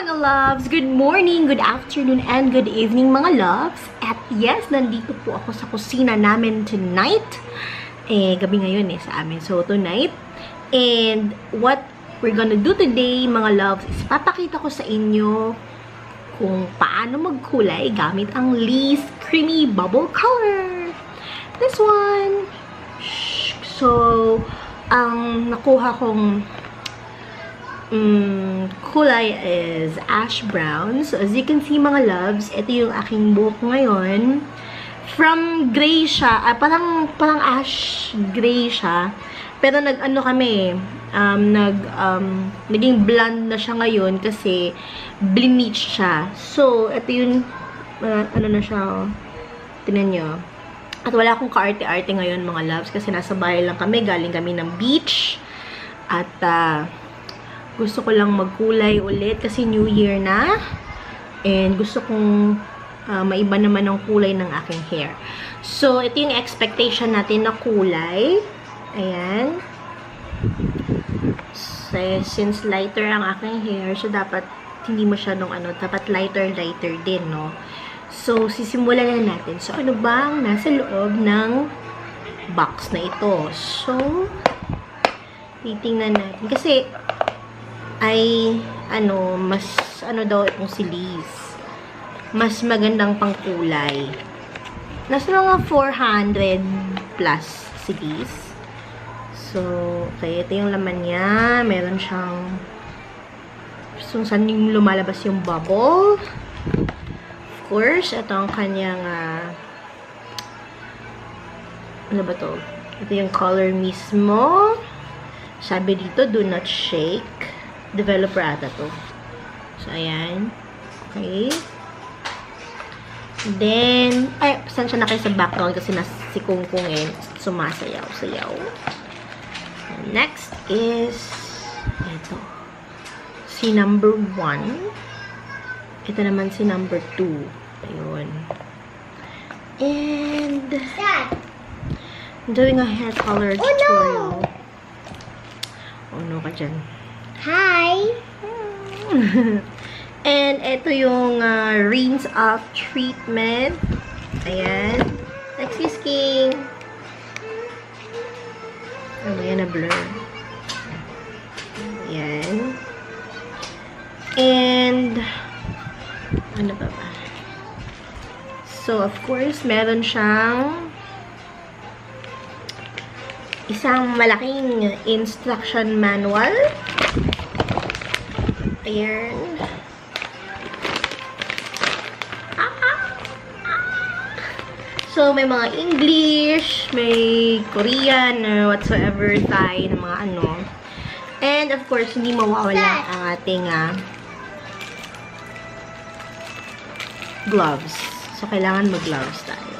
mga loves! Good morning, good afternoon, and good evening mga loves. At yes, nandito po ako sa kusina namin tonight. Gabi ngayon sa amin. So, tonight. And what we're gonna do today, mga loves, is papakita ko sa inyo kung paano magkulay gamit ang Liese Creamy Bubble Color. This one. So, ang nakuha kong kulay is ash brown. So, as you can see mga loves, ito yung aking buhok ngayon. From gray siya, parang ash gray siya. Pero naging blonde na siya ngayon kasi bleach siya. So, ito yung, ano na siya, tinan nyo. At wala akong kaarte-arte ngayon mga loves kasi nasa bahay lang kami, galing kami ng beach. At, gusto ko lang magkulay ulit kasi New Year na. And gusto kong maiba naman ang kulay ng aking hair. So, ito yung expectation natin na kulay. Ayan. So, since lighter ang aking hair, so dapat hindi masyadong dapat lighter din, no? So, sisimulan na natin. So, ano bang nasa loob ng box na ito? So, titingnan natin. Kasi, mas daw itong si Liese. Mas magandang pangkulay. Nasa mga 400 plus si Liese. So, okay, ito yung laman niya. Meron siyang kung saan yung lumalabas yung bubble. Of course, ito ang kanyang ano ba to? Ito yung color mismo. Sabi dito, do not shake. Developer ata to. So, ayan. Okay. Then, saan siya na kayo sa background kasi si Kungkung sumasayaw-sayaw. Next is ito. Si number 1. Ito naman si number 2. Ayun. And, I'm doing a hair color tutorial. Oh no ka dyan. Hi! And ito yung rinse off treatment. Ayan. Excuse King. Ayan na blur. Ayan. And ano ba? So, of course, meron siyang isang malaking instruction manual. Ayan. So, may mga English, may Korean, or whatsoever, Thai, na mga And, of course, hindi mawawala ang ating gloves. So, kailangan mag-gloves tayo.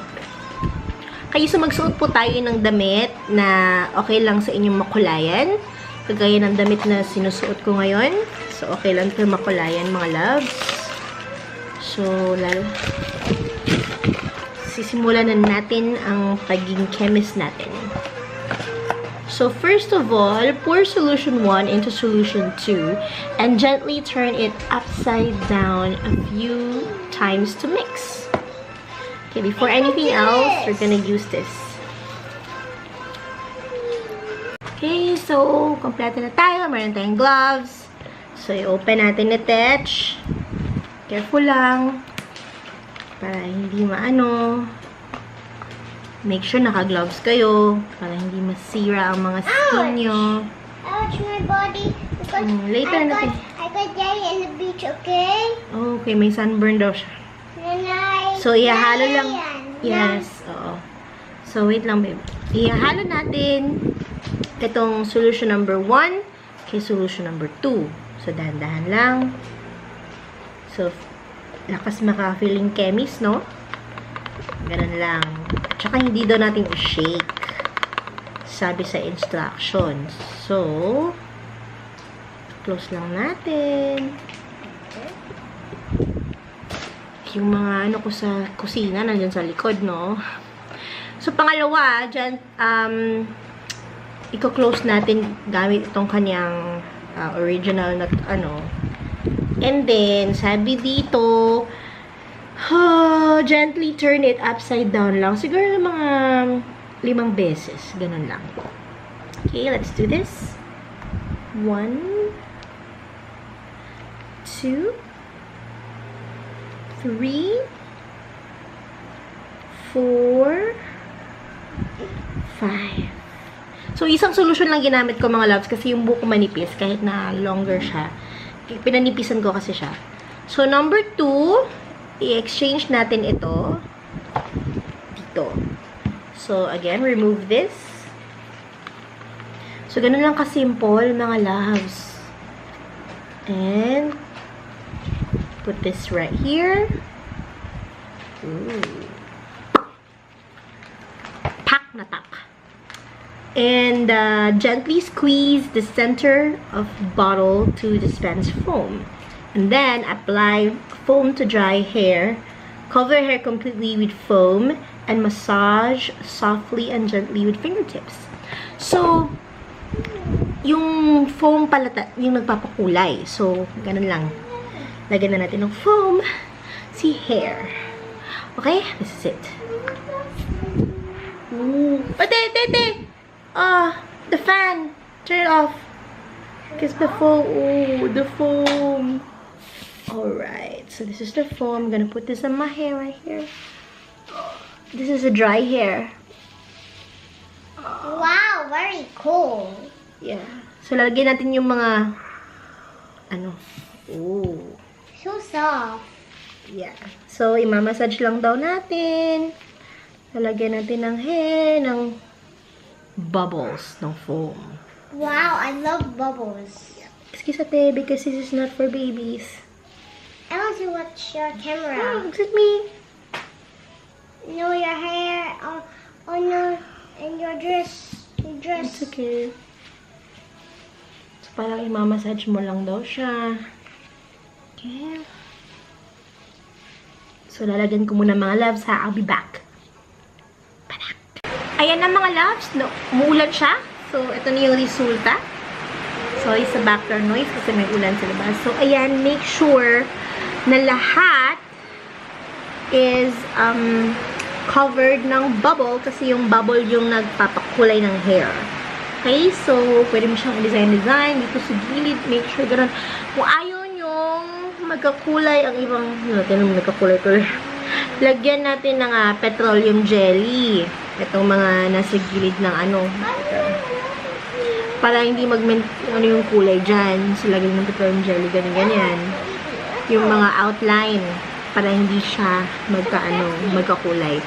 Kaya so, magsuot po tayo ng damit na okay lang sa inyong makulayan. Kagaya ng damit na sinusuot ko ngayon. So, okay lang ito makulayan, mga loves. So, sisimulan na natin ang pagiging chemist natin. So, first of all, pour solution 1 into solution 2 and gently turn it upside down a few times to mix. Okay, before anything else, we're gonna use this. Okay, so, kompleto na tayo. Meron tayong gloves. So, i-open natin na touch. Careful lang. Para hindi Make sure naka-gloves kayo. Para hindi masira ang mga skin nyo. Ouch, my body. Later natin. I got jelly in the beach, okay? Okay, may sunburn daw siya. Nanay. So, ihalo lang. Yes, oo. So, wait lang, babe. Ihalo natin itong solution number 1 kay solution number 2. So, dahan-dahan lang. So, lakas maka-feeling chemist, no? Ganun lang. At saka, hindi daw natin i-shake. Sabi sa instructions. So, close lang natin. Yung mga ko sa kusina, nandyan sa likod, no? So, pangalawa, dyan, i-close natin gamit itong kanyang original na And then, sabi dito, gently turn it upside down lang. Siguro mga 5 beses. Ganun lang. Okay, let's do this. 1, 2, 3, 4, 5. So, isang solusyon lang ginamit ko mga loves kasi yung buko manipis kahit na longer siya. Pinanipisan ko kasi siya. So, number 2, i-exchange natin ito dito. So, again, remove this. So, ganun lang kasimple mga loves. And, put this right here. Ooh. Pak na tak. And gently squeeze the center of bottle to dispense foam. And then apply foam to dry hair. Cover hair completely with foam and massage softly and gently with fingertips. So, yung foam pala, yung nagpapakulay. So, ganun lang. Lagyan na natin ng foam si hair. Okay? This is it. Ooh. Oh, the fan. Turn it off. Because the foam. Ooh, the foam. Alright. So this is the foam. I'm gonna put this on my hair right here. This is a dry hair. Wow, very cool. Yeah. So lalagyan natin yung mga ooh. So soft. Yeah. So imamassage lang daw natin. Lalagyan natin ng hair, ng bubbles ng foam. Wow, I love bubbles. Excuse ate, because this is not for babies. I want to watch your Oh, camera. look at me. No, your hair. Oh no, and your dress. Your dress. It's okay. So, parang imamassage mo lang daw siya. Okay. So, lalagyan ko muna mga loves ha. I'll be back. Panak. Ayan na mga loves. No, umuulan siya. So, ito na yung resulta. Sorry sa background noise kasi may ulan sa labas. So, ayan. Make sure na lahat is covered ng bubble kasi yung bubble yung nagpapakulay ng hair. Okay? So, pwede mo siyang design dito sa gilid. Make sure gano'n. Kung ayaw nyong magkakulay ang ibang, natin nagkakulay-kulay. Lagyan natin ng petroleum jelly. Itong mga nasa gilid ng para hindi yung kulay dyan. So, lagyan ng petroleum jelly, ganyan-ganyan. Yung mga outline para hindi siya magkakulay.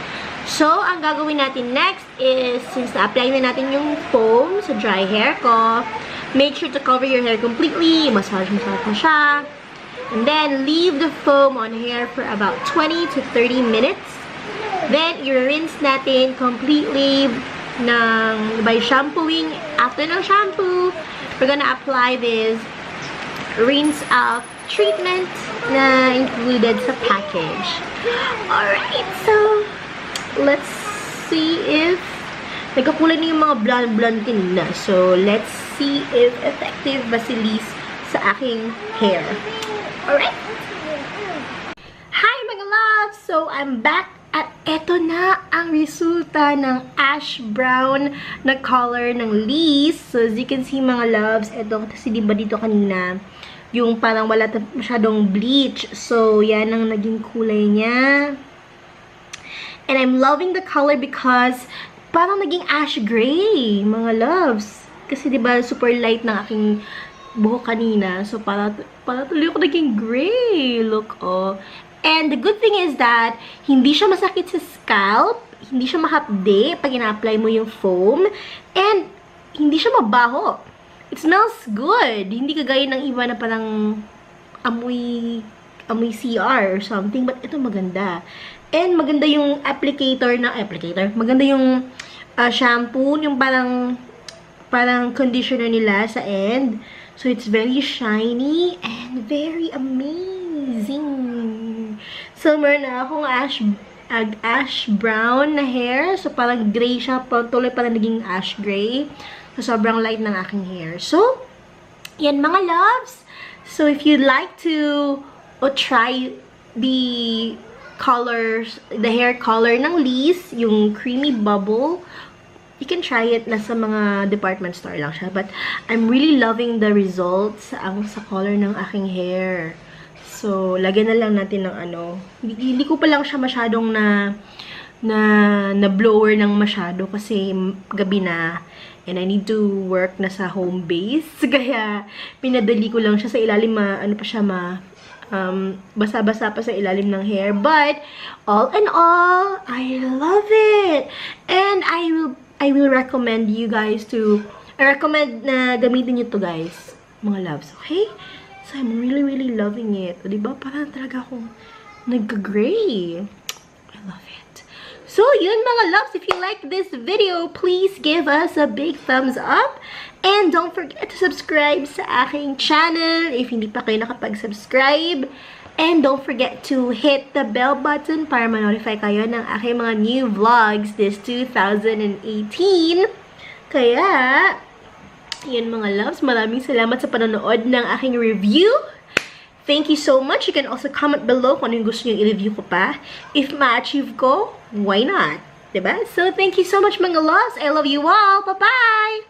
So, ang gagawin natin next is, since na-apply na natin yung foam sa dry hair ko, make sure to cover your hair completely. Massage mo siya. And then, leave the foam on hair for about 20 to 30 minutes. Then, i-rinse natin completely by shampooing. After ng shampoo, we're gonna apply this rinse out treatment na included sa package. Alright, so let's see if nagkakulay na yung mga blonde kanina. So, let's see if effective ba si Liese sa aking hair. Alright. Hi mga loves! So, I'm back at eto na ang resulta ng ash brown na color ng Liese. So, as you can see mga loves, eto kasi diba dito kanina yung parang wala masyadong bleach. So, yan ang naging kulay niya. And I'm loving the color because parang naging ash gray, mga loves. Kasi diba super light ng aking buhok kanina. So, parang tuloy ako naging gray. Look, oh. And the good thing is that hindi siya masakit sa scalp. Hindi siya mahapde pag ina-apply mo yung foam. And hindi siya mabaho. It smells good. Hindi kagaya ng iba na parang amoy CR or something. But ito maganda. And maganda yung maganda yung shampoo. Yung parang conditioner nila sa end. So, it's very shiny and very amazing. So, meron na akong ash brown na hair. So, parang gray siya. Tuloy parang naging ash gray. So, sobrang light ng aking hair. So, yan mga loves. So if you'd like to try the colors, the hair color ng Liese, yung creamy bubble, you can try it. Nasa mga department store lang siya. But I'm really loving the results sa color ng aking hair. So, lagyan na lang natin ng ano. Hindi ko pa lang siya masyadong na blower ng masyado kasi gabi na. And I need to work na sa home base. Kaya, pinadali ko lang siya sa ilalim, ano pa siya, basa-basa pa sa ilalim ng hair. But, all in all, I love it! And I will recommend you guys I recommend na gamitin nyo to guys, mga loves, okay? So, I'm really, really loving it. O, diba? Parang talaga akong nag-gray. I love it. So, yun mga loves, if you like this video, please give us a big thumbs up. And don't forget to subscribe sa aking channel if hindi pa kayo nakapag-subscribe. And don't forget to hit the bell button para ma-notify kayo ng aking mga new vlogs this 2018. Kaya, yun mga loves, maraming salamat sa panonood ng aking review. Thank you so much. You can also comment below kung ano yung gusto nyo i-review ko pa. If ma-achieve ko, why not? Diba? So, thank you so much mga loves. I love you all. Bye-bye!